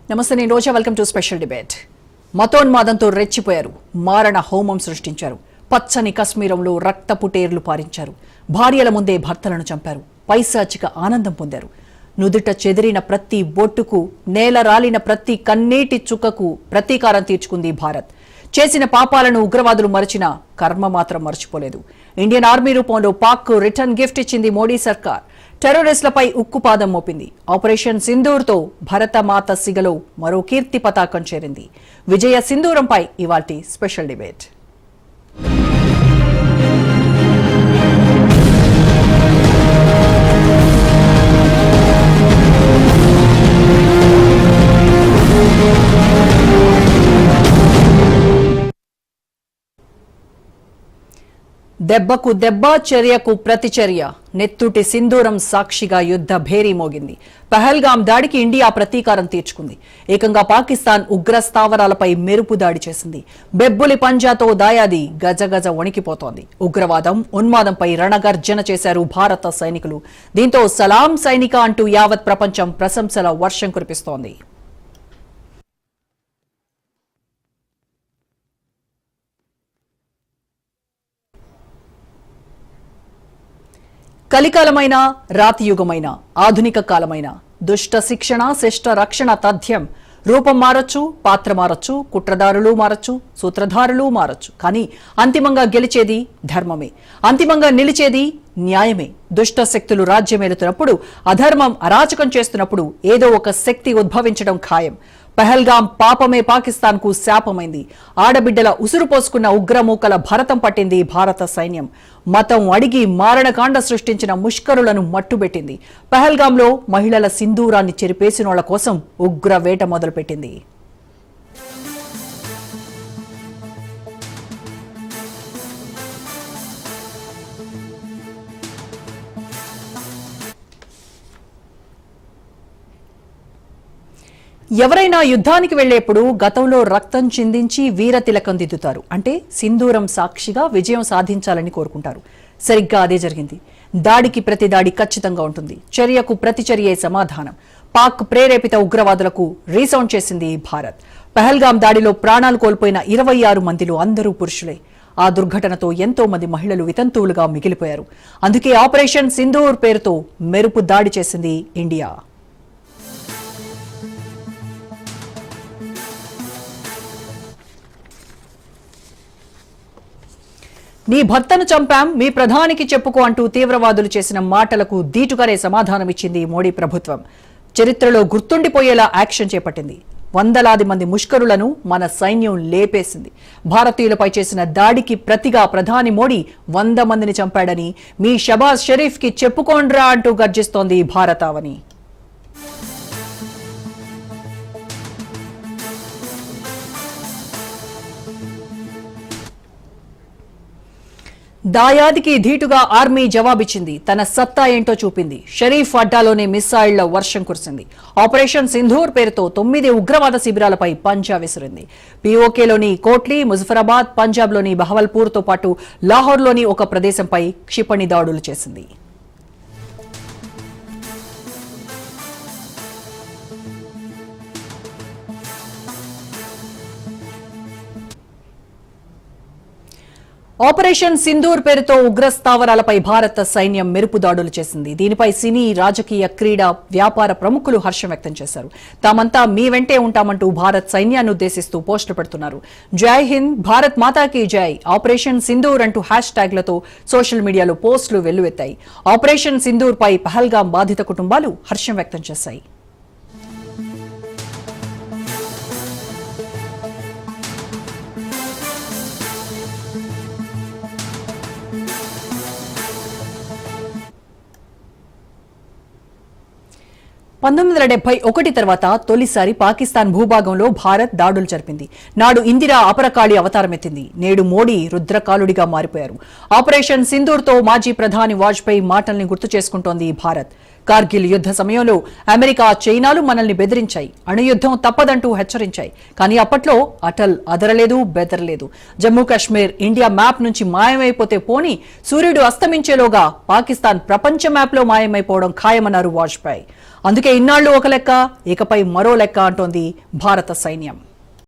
నమస్తే, నేను Roja. Welcome to special debate. మతోన్మాదంతో రెచ్చిపోయారు, మారణ హోమం సృష్టించారు. పచ్చని కశ్మీరంలో రక్తపుటేర్లు పారించారు. భార్యల ముందే భర్తలను చంపారు. పైశాచిక ఆనందం పొందారు. నుదుట చెదిరిన ప్రతి బొట్టుకు, నేల రాలిన ప్రతి కన్నీటి చుక్కకు ప్రతీకారం తీర్చుకుంది భారత్. చేసిన పాపాలను ఉగ్రవాదులు మరచిన కర్మ మాత్రం మర్చిపోలేదు. ఇండియన్ ఆర్మీ రూపంలో పాక్ కు రిటర్న్ గిఫ్ట్ ఇచ్చింది మోడీ సర్కార్. టెర్రరిస్టులపై ఉక్కుపాదం మోపింది. ఆపరేషన్ సింధూర్తో భరతమాత సిగలో మరో కీర్తి పతాకం చేరింది. విజయ సింధూరంపై ఇవాల్టి స్పెషల్ డిబేట్. దెబ్బకు దెబ్బ, చర్యకు ప్రతిచర్య. నెత్తుటి సింధూరం సాక్షిగా యుద్ధ భేరీ మోగింది. పహల్గాం దాడికి ఇండియా ప్రతీకారం తీర్చుకుంది. ఏకంగా పాకిస్తాన్ ఉగ్ర స్థావరాలపై మెరుపు దాడి చేసింది. బెబ్బులి పంజాతో దాయాది గజగజ వణికిపోతోంది. ఉగ్రవాదం, ఉన్మాదంపై రణగర్జన చేశారు భారత సైనికులు. దీంతో సలాం సైనిక అంటూ యావత్ ప్రపంచం ప్రశంసల వర్షం కురిపిస్తోంది. కలికాలమైన, రాతియుగమైన, ఆధునిక కాలమైన దుష్ట శిక్షణ, శిష్ట రక్షణ తథ్యం. రూపం మారొచ్చు, పాత్ర మారొచ్చు, కుట్రదారులు మారొచ్చు, సూత్రధారులు మారొచ్చు. కానీ అంతిమంగా గెలిచేది ధర్మమే. అంతిమంగా నిలిచేది న్యాయమే. దుష్ట శక్తులు రాజ్యమేలుతున్నప్పుడు, అధర్మం అరాచకం చేస్తున్నప్పుడు ఏదో ఒక శక్తి ఉద్భవించడం ఖాయం. పహల్గాం పాపమే పాకిస్తాన్ కు శాపమైంది. ఆడబిడ్డల ఉసురు పోసుకున్న ఉగ్రమూకల భరతం పట్టింది భారత సైన్యం. మతం అడిగి మారణకాండ సృష్టించిన ముష్కరులను మట్టుబెట్టింది. పహల్గాంలో మహిళల సింధూరాన్ని చెరిపేసినోళ్ల కోసం ఉగ్ర వేట మొదలుపెట్టింది. ఎవరైనా యుద్ధానికి వెళ్లేప్పుడు గతంలో రక్తం చిందించి వీర తిలకం దిద్దుతారు. అంటే సింధూరం సాక్షిగా విజయం సాధించాలని కోరుకుంటారు. సరిగ్గా అదే జరిగింది. దాడికి ప్రతి దాడి ఖచ్చితంగా ఉంటుంది. చర్యకు ప్రతిచర్యే సమాధానం. పాక్ ప్రేరేపిత ఉగ్రవాదులకు రీసౌండ్ చేసింది భారత్. పహల్గాం దాడిలో ప్రాణాలు కోల్పోయిన 26 మందిలో అందరూ పురుషులే. ఆ దుర్ఘటనతో ఎంతో మంది మహిళలు వితంతువులుగా మిగిలిపోయారు. అందుకే ఆపరేషన్ సింధూర్ పేరుతో మెరుపు దాడి చేసింది ఇండియా. నీ భర్తను చంపాం, మీ ప్రధానికి చెప్పుకో అంటూ తీవ్రవాదులు చేసిన మాటలకు దీటుగానే సమాధానమిచ్చింది మోడీ ప్రభుత్వం. చరిత్రలో గుర్తుండిపోయేలా యాక్షన్ చేపట్టింది. వందలాది మంది ముష్కరులను మన సైన్యం లేపేసింది. భారతీయులపై చేసిన దాడికి ప్రతిగా ప్రధాని మోడీ 100 మందిని చంపాడని, మీ షబాజ్ షరీఫ్ కి చెప్పుకోండ్రా అంటూ గర్జిస్తోంది భారతావని. దాయాదికి ధీటుగా ఆర్మీ జవాబిచ్చింది. తన సత్తా ఏంటో చూపింది. షరీఫ్ అడ్డాలోనే మిస్సైళ్ల వర్షం కురిసింది. ఆపరేషన్ సింధూర్ పేరుతో 9 ఉగ్రవాద శిబిరాలపై పంజా విసిరింది. పీఓకేలోని కోట్లీ, ముజఫరాబాద్, పంజాబ్లోని బహవల్పూర్తో పాటు లాహోర్లోని ఒక ప్రదేశంపై క్షిపణి దాడులు చేసింది. ఆపరేషన్ సింధూర్ పేరుతో ఉగ్ర స్థావరాలపై భారత సైన్యం మెరుపు దాడులు చేసింది. దీనిపై సినీ, రాజకీయ, క్రీడా, వ్యాపార ప్రముఖులు హర్షం వ్యక్తం చేశారు. తామంతా మీ వెంటే ఉంటామంటూ భారత్ సైన్యాన్ని ఉద్దేశిస్తూ పోస్టులు పెడుతున్నారు. జై హింద్, భారత్ మాతాకి జై, ఆపరేషన్ సింధూర్ అంటూ హ్యాష్ ట్యాగ్లతో సోషల్ మీడియాలో పోస్టులు వెల్లువెత్తాయి. ఆపరేషన్ సింధూర్ పై పహల్గాం బాధిత కుటుంబాలు హర్షం వ్యక్తం చేశాయి. తర్వాత తొలిసారి పాకిస్తాన్ భూభాగంలో భారత్ దాడులు జరిపింది. నాడు ఇందిరా అపరకాళి అవతారమెత్తింది. నేడు మోడీ రుద్రకాలుడిగా మారిపోయారు. ఆపరేషన్ సింధూర్తో మాజీ ప్రధాని వాజ్పేయి మాటల్ని గుర్తు చేసుకుంటోంది భారత్. కార్గిల్ యుద్ధ సమయంలో అమెరికా, చైనాలు మనల్ని బెదిరించాయి, అణుయుద్ధం తప్పదంటూ హెచ్చరించాయి. కానీ అప్పట్లో అటల్ అదరలేదు, బెదరలేదు. జమ్మూ కాశ్మీర్ ఇండియా మ్యాప్ నుంచి మాయమైపోతే పోని, సూర్యుడు అస్తమించేలోగా పాకిస్తాన్ ప్రపంచ మ్యాప్లో మాయమైపోవడం ఖాయమన్నారు వాజ్పేయి. అందుకే ఇన్నాళ్లు ఒక లెక్క, ఇకపై మరో లెక్క అంటోంది భారత సైన్యం.